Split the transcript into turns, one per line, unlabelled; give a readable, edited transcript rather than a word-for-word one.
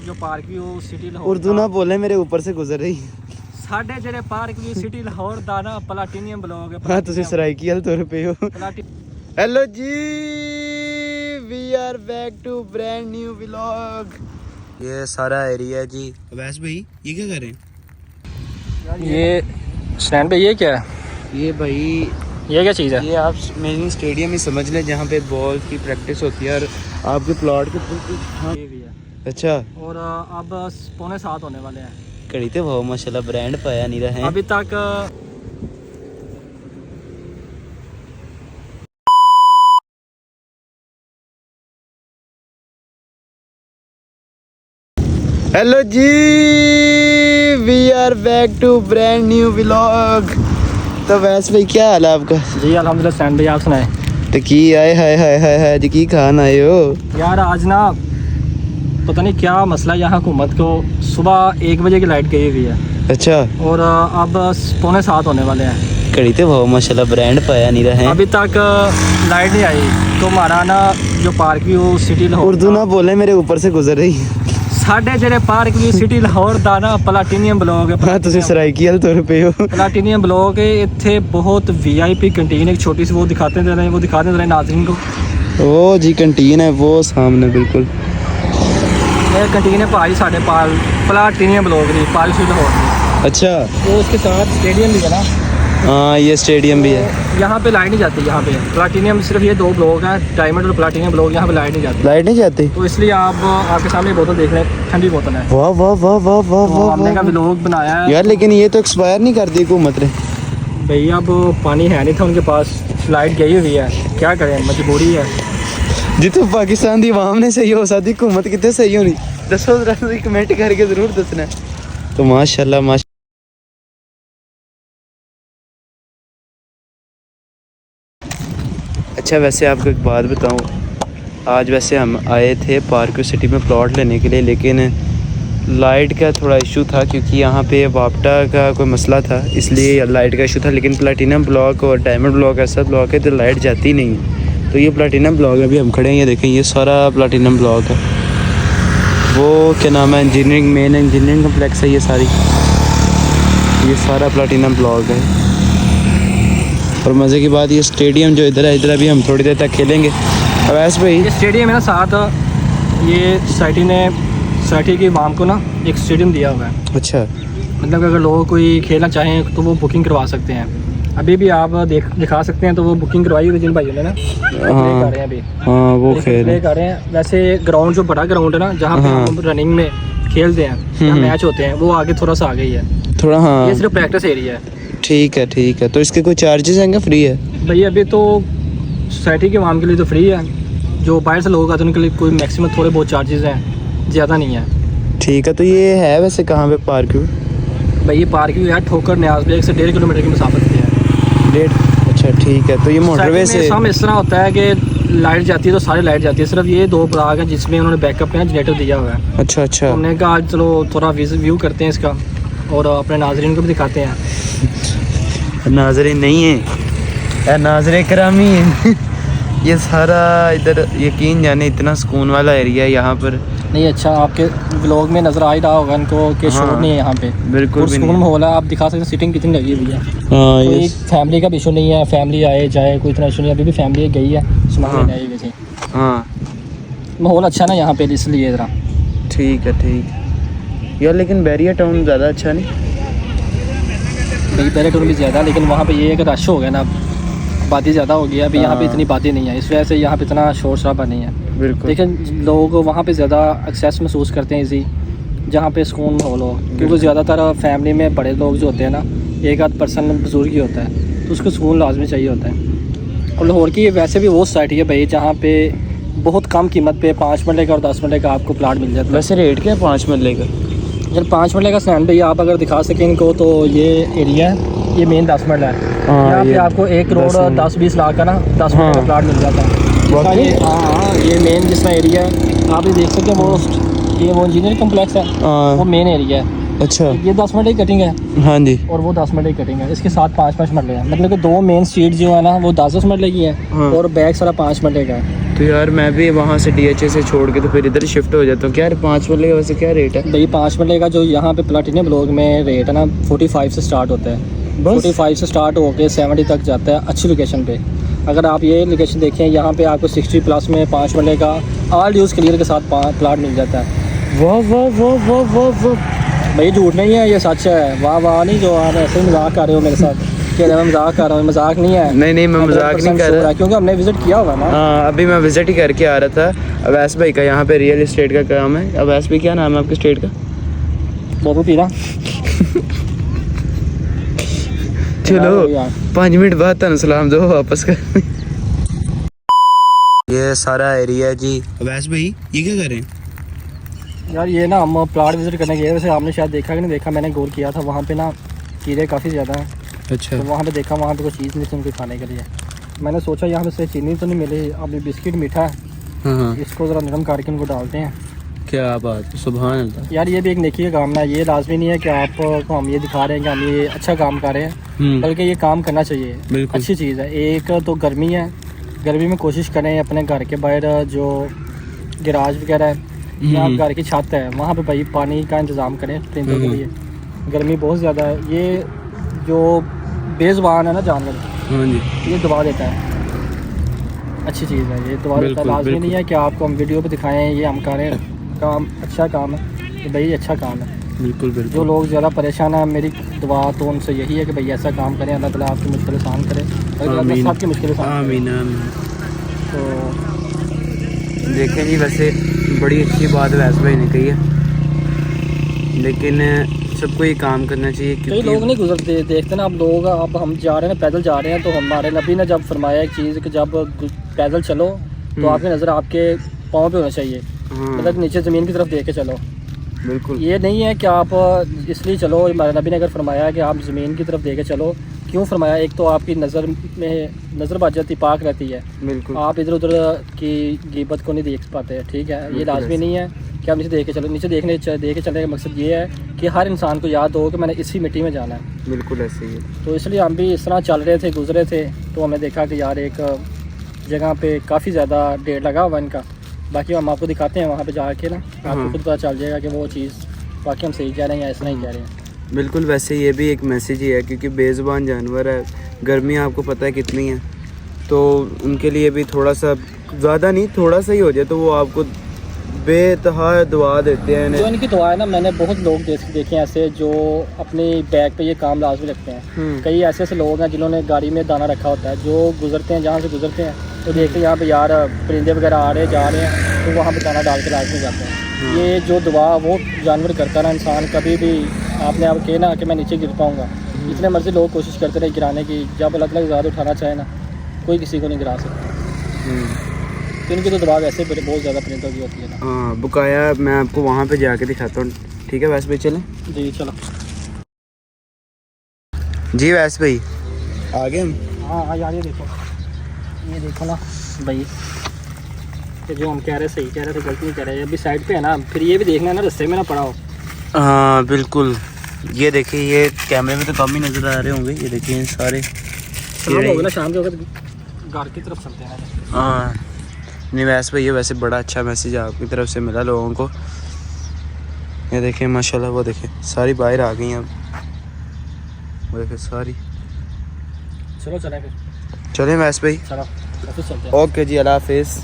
जो पार्क भी वो सिटी लाहौर
उर्दू ना बोले, मेरे ऊपर से गुजर रही।
साढ़े जेड़े पार्क भी सिटी लाहौर दा ना प्लैटिनियम ब्लॉग है।
हाँ तुसी सराइकी हाल तुर पे हो। Hello ji, we are back to brand new vlog. ये सारा एरिया जी। वैस भाई ये क्या कर रहे हैं?
ये स्टैंड पे ये क्या है?
ये भाई
ये क्या चीज़ है?
ये आप मेन स्टेडियम ही समझ लें जहाँ पे बॉल की प्रैक्टिस होती है और आपके प्लॉट के बिल्कुल। हाँ
ये भी है।
अच्छा,
और अब 6:45 होने वाले हैं।
कड़ी तो बहुत माशाल्लाह ब्रांड पाया नहीं रहे
अभी तक
hello ji, we are back to brand new vlog. तो वैसे भाई क्या हाल है आपका?
जी अल्हम्दुलिल्लाह। स्टैंड भाई आप सुनाए?
तो की आए हाय हाय हाय हाय जी, की खान आए हो
यार आज ना पता नहीं क्या मसला है यहाँ हुकूमत को। सुबह 1 बजे की लाइट गई हुई है।
अच्छा,
और अब 6:45 होने वाले हैं।
कड़ी तो बहुत माशाल्लाह ब्रांड पाया नहीं रहे
अभी तक लाइट नहीं आई। तो हमारा ना जो पार्क भी वो सिटी लाहौर
उर्दू ना बोले, मेरे ऊपर से गुजर रही।
साढ़े जेड़े पार्क भी सिटी लाहौर दा ना प्लैटिनियम ब्लॉग है।
हाँ तुसी सराइकी हाल तुर पे हो।
प्लैटिनियम ब्लॉग है। इत्थे बहुत VIP कैंटीन एक छोटी सी वो दिखाते हैं, वो दिखाते हैं नाज़रीन को।
ओ जी कैंटीन है वो सामने बिल्कुल।
ये कैंटीन है भाई साढ़े प्लैटिनियम ब्लॉग नहीं पार्क सिटी लाहौर।
अच्छा,
वो उसके साथ स्टेडियम भी है ना।
हाँ ये स्टेडियम भी है।
यहाँ पे लाइट नहीं जाती। यहाँ पे प्लैटिनियम सिर्फ ये 2 ब्लॉक हैं, डायमंड और प्लैटिनियम ब्लॉक। यहाँ पे लाइट नहीं जाती।
लाइट नहीं जाती?
तो इसलिए आप आपके सामने बोतल देख रहे हैं, ठंडी बोतल है।
वाह वाह वाह वाह वाह
तो
वाह
हमने का
वाह।
व्लॉग बनाया है
यार लेकिन ये तो एक्सपायर नहीं कर दी हुकूमत ने।
भैया। अब पानी है नहीं था उनके पास, लाइट गई हुई है, क्या करें, मजबूरी है।
जितो पाकिस्तान दी आवाम ने सही हो सकती, हुकूमत कितने सही होनी दसो जरा, कमेंट करके जरूर दसना। तो माशाल्लाह माशा। अच्छा वैसे आपको एक बात बताऊं, आज वैसे हम आए थे पार्क सिटी में प्लॉट लेने के लिए, लेकिन लाइट का थोड़ा इशू था क्योंकि यहाँ पे वापटा का कोई मसला था, इसलिए लाइट का इशू था। लेकिन प्लैटिनम ब्लॉक और डायमंड ब्लॉक ऐसा ब्लॉक है तो लाइट जाती नहीं है। तो ये प्लैटिनम ब्लॉक है, अभी हम खड़े हैं, ये देखें ये सारा प्लैटिनम ब्लॉक है। वो क्या नाम है, इंजीनियरिंग मेन इंजीनियरिंग कम्प्लेक्स है ये सारी, ये सारा प्लैटिनम ब्लॉक है। और मज़े की बात ये स्टेडियम जो इधर है, इधर अभी हम थोड़ी देर तक खेलेंगे। अवैस भाई
ये स्टेडियम है ना साथ, ये सोसाइटी की आवाम को ना एक स्टेडियम दिया हुआ है।
अच्छा,
मतलब अगर लोग कोई खेलना चाहें तो वो बुकिंग करवा सकते हैं। अभी भी आप दिखा सकते हैं। तो वो बुकिंग करवाई हुई जिन भाइयों ने ना, प्ले कर रहे हैं अभी।
हाँ वो
प्ले कर रहे हैं। वैसे ग्राउंड जो बड़ा ग्राउंड है ना, जहाँ पे हम रनिंग में खेलते हैं, जहाँ मैच होते हैं, वो आगे थोड़ा सा आगे ही है
थोड़ा। हाँ
ये सिर्फ प्रैक्टिस एरिया है।
ठीक है ठीक है। तो इसके कोई चार्जेस हैं क्या, फ्री है?
भैया अभी तो सोसाइटी के आवाम के लिए तो फ्री है। जो बाहर से लोग आते हैं उनके लिए कोई मैक्सिमम थोड़े बहुत चार्जेस हैं, ज़्यादा नहीं है।
ठीक है। तो ये है वैसे कहाँ पे पार्क व्यू?
भाई ये पार्क भी है ठोकर न्याज बेग से 1.5 किलोमीटर की मुसाफत पे है।
1.5? अच्छा ठीक है। तो ये मोटरवे से
हम इस तरह होता है कि लाइट जाती है तो सारी लाइट जाती है। सिर्फ ये 2 ब्लॉक हैं जिसमें उन्होंने बैकअप में जनरेटर दिया हुआ है।
अच्छा अच्छा।
हमने कहा आज चलो थोड़ा व्यू करते हैं इसका और अपने नाजरीन को भी दिखाते हैं।
नाजरीन नहीं है, नाजरे करामी है। ये सारा इधर यकीन जाने इतना सुकून वाला एरिया है यहाँ पर।
नहीं अच्छा, आपके व्लॉग में नज़र आ ही रहा होगा इनको कि शोर नहीं है यहाँ पे,
बिल्कुल भी
सुकून
नहीं।
माहौल है। आप दिखा सकते हैं सीटिंग कितनी लगी हुई है।
हाँ
कोई
ये
फैमिली का भी इशू नहीं है, फैमिली आए जाए कोई इतना इशू नहीं है। अभी भी फैमिली गई है सामान लेने आई हुई थी।
हाँ
माहौल अच्छा ना यहाँ पे, इसलिए ज़रा
ठीक है ठीक है यार। लेकिन बैरिया टाउन ज़्यादा अच्छा नहीं?
भाई पहले टूर भी ज़्यादा, लेकिन वहाँ पे ये अगर रश हो गया ना, आबादी ज़्यादा हो गई है। अभी यहाँ पे इतनी आबादी नहीं है, इस वजह से यहाँ पे इतना शोर शराबा नहीं है।
बिल्कुल।
लेकिन लोग वहाँ पे ज़्यादा एक्सेस महसूस करते हैं इसी, जहाँ पे सुकून माहौल हो। क्योंकि ज़्यादातर फैमिली में बड़े लोग जो होते हैं ना, एक आध पर्सन बुजुर्ग ही होता है, तो उसको सुकून लाजमी चाहिए होता है। और लाहौर की वैसे भी वो सोसाइटी है भाई जहाँ पे बहुत कम कीमत पे 5 मरले का और 10 मरले का आपको प्लाट मिल जाता है।
वैसे रेट क्या है 5 मरले का?
जब 5 मरले का स्टैंड भैया आप अगर दिखा सकें इनको, तो ये एरिया है, ये मेन 10 मरला है। यहाँ पे आपको 1 करोड़ 10-20 लाख का ना 10 मरले का प्लाट मिल जाता है। ये मेन जिसका एरिया है आप ये देख सकते हैं, वो इंजीनियरिंग कम्प्लेक्स है, वो मेन एरिया है।
अच्छा,
ये 10 मरले की कटिंग है।
हाँ जी।
और वो 10 मरले की कटिंग है। इसके साथ 5-5 मरले हैं, मतलब कि 2 मेन स्ट्रीट जो है ना वो 10-10 मरले की है और बैक सारा 5 मरले का है।
तो यार मैं भी वहाँ से DHA से छोड़ के तो फिर इधर शिफ्ट हो जाता हूँ। क्या यार 5 मरले का वैसे क्या रेट है?
भाई 5 मरले का जो यहाँ पे प्लाटिनियम ब्लॉक में रेट है ना 45 से स्टार्ट होता है।
बस?
45 से स्टार्ट होकर 70 तक जाता है अच्छी लोकेशन पे। अगर आप ये लोकेशन देखें यहाँ पे आपको 60 प्लस में 5 मरले का ऑल ड्यूज क्लियर के साथ प्लाट मिल जाता है।
वाह वाह वाह वाह वाह वाह।
भाई झूठ नहीं है, ये सच है। वाह वाह नहीं जो आप ऐसे ही मजाक कर रहे हो मेरे साथ कि मैं मजाक कर रहा हूँ, मजाक नहीं है।
नहीं मैं मजाक नहीं कर रहा,
क्योंकि हमने विजिट किया हुआ ना।
हाँ अभी मैं विजिट ही करके आ रहा था। अवैस भाई का यहाँ पे रियल एस्टेट का काम है। अवैस भाई क्या नाम है आपके स्टेट का?
बोबू पीना।
चलो 5 मिनट बाद तुम सलाम दो वापस कर। ये सारा एरिया जी। अवैस भाई ये क्या कर रहे हैं?
यार ये ना हम प्लाट विजिट करने गए, वैसे आपने शायद देखा कि नहीं देखा, मैंने गौर किया था वहाँ पे ना कीड़े काफ़ी ज़्यादा हैं।
अच्छा।
तो वहाँ पे देखा, वहाँ पे कोई चीज़ नहीं थी उनके खाने के लिए। मैंने सोचा यहाँ पे से चीनी तो नहीं मिली, अभी बिस्किट मीठा है,
हाँ
इसको ज़रा नरम करके उनको डालते हैं।
क्या बात, सुभान अल्लाह।
यार ये भी एक नेकी का काम है, ये लाजमी नहीं है कि आपको हम ये दिखा रहे हैं कि हम ये अच्छा काम कर रहे हैं, बल्कि ये काम करना चाहिए। अच्छी चीज़ है। एक तो गर्मी है, गर्मी में कोशिश करें अपने घर के बाहर जो गैराज वगैरह है या आप घर की छत है वहाँ पे भाई पानी का इंतज़ाम करें परिंदों के लिए। गर्मी बहुत ज़्यादा है। ये जो बेज़ुबान है ना जानवर,
हाँ जी,
ये दबा देता है। अच्छी चीज़ है, ये दबा देता है। लाजमी नहीं है कि आपको हम वीडियो पे दिखाएं ये हम करें काम, अच्छा काम है कि भाई अच्छा काम है।
बिल्कुल बिल्कुल।
जो लोग ज़्यादा परेशान हैं, मेरी दुआ तो उनसे यही है कि भाई ऐसा काम करें, अल्लाह ताला आपकी मुश्किल आसान करे, अल्लाह सबकी मुश्किल आसान करे।
आमीन आमीन।
तो
देखें जी, वैसे बड़ी अच्छी बात वैसे भाई ने कही है, लेकिन सबको ये काम करना चाहिए
कई
क्योंकि
लोग नहीं गुजरते, देखते ना आप लोग। अब हम जा रहे हैं पैदल जा रहे हैं, तो हमारे नबी ने जब फरमाया एक चीज़ कि जब पैदल चलो तो आपकी नज़र आपके पाँव पे होना चाहिए, मतलब नीचे ज़मीन की तरफ देख के चलो।
बिल्कुल।
ये नहीं है कि आप इसलिए चलो, हमारे नबी ने अगर फरमाया कि आप ज़मीन की तरफ देख के चलो, क्यों फरमाया? एक तो आपकी नज़र में नज़र बच जाती, पाक रहती है,
बिल्कुल।
आप इधर उधर की गिबत को नहीं देख पाते। ठीक है, ये लाजमी नहीं है कि आप नीचे देख के चलो। नीचे देख के चलने का मकसद ये है कि हर इंसान को याद हो कि मैंने इसी मिट्टी में जाना है।
बिल्कुल ऐसे ही है।
तो इसलिए हम भी इस तरह चल रहे थे, गुजरे थे, तो हमने देखा कि यार एक जगह पे काफ़ी ज़्यादा ढेर लगा हुआ इनका। बाकी हम आपको दिखाते हैं वहाँ पे जाके ना, आपको खुद पता चल जाएगा कि वो चीज़ बाकी हम सही कह रहे हैं या ऐसा नहीं कह रहे हैं।
बिल्कुल। वैसे ये भी एक मैसेज ही है क्योंकि बेज़ुबान जानवर है, गर्मी आपको पता है कितनी है, तो उनके लिए भी थोड़ा सा ज़्यादा नहीं, थोड़ा सा ही हो जाए तो वो आपको बेतहा दुआ देते हैं।
जो इनकी दुआ है ना, मैंने बहुत लोग देखे हैं ऐसे जो अपनी बैग पे ये काम लाजमी रखते हैं। कई ऐसे लोग हैं जिन्होंने गाड़ी में दाना रखा होता है, जो गुजरते हैं, जहाँ से गुजरते हैं तो देखते हैं यहाँ पे यार परिंदे वगैरह आ रहे जा रहे हैं, तो वहाँ पे दाना डाल के लाजमी जाते हैं। ये जो दुआ वो जानवर करता ना, इंसान कभी भी आपने आप कहे ना कि मैं नीचे गिर पाऊँगा, जितने मर्जी लोग कोशिश करते रहे गिराने की, जब अल्लाह ताला ज़्यादा उठाना चाहे ना, कोई किसी को नहीं गिरा सकता। तो इनकी तो दवा वैसे बहुत ज़्यादा परिंदों की होती है ना।
हाँ बकाया मैं आपको वहाँ पे जाके दिखाता हूँ। ठीक है वैसे भाई, चलें?
जी चलो।
जी वैसे भाई आ गए हम।
हाँ यार ये देखो ना भाई, कि जो हम कह रहे सही कह रहे थे, गलती नहीं कह रहे। अभी साइड पे है ना, फिर ये भी देखना है ना रास्ते में ना पड़ा हो।
हाँ बिल्कुल। ये देखिए, ये कैमरे में तो कम ही नज़र आ रहे होंगे। ये देखिए सारे
होगा ना, शाम के वक्त घर की तरफ चलते हैं ना।
हाँ नहीं वैसे भाई, ये वैसे बड़ा अच्छा मैसेज आपकी तरफ से मिला लोगों को। ये देखें माशाल्लाह, वो देखें सारी बाहर आ गई हैं अब, वो देखें सारी।
चलो चलें फिर,
चलें वैसे भाई,
चलो चलते हैं।
ओके जी, अल्लाह हाफिज़।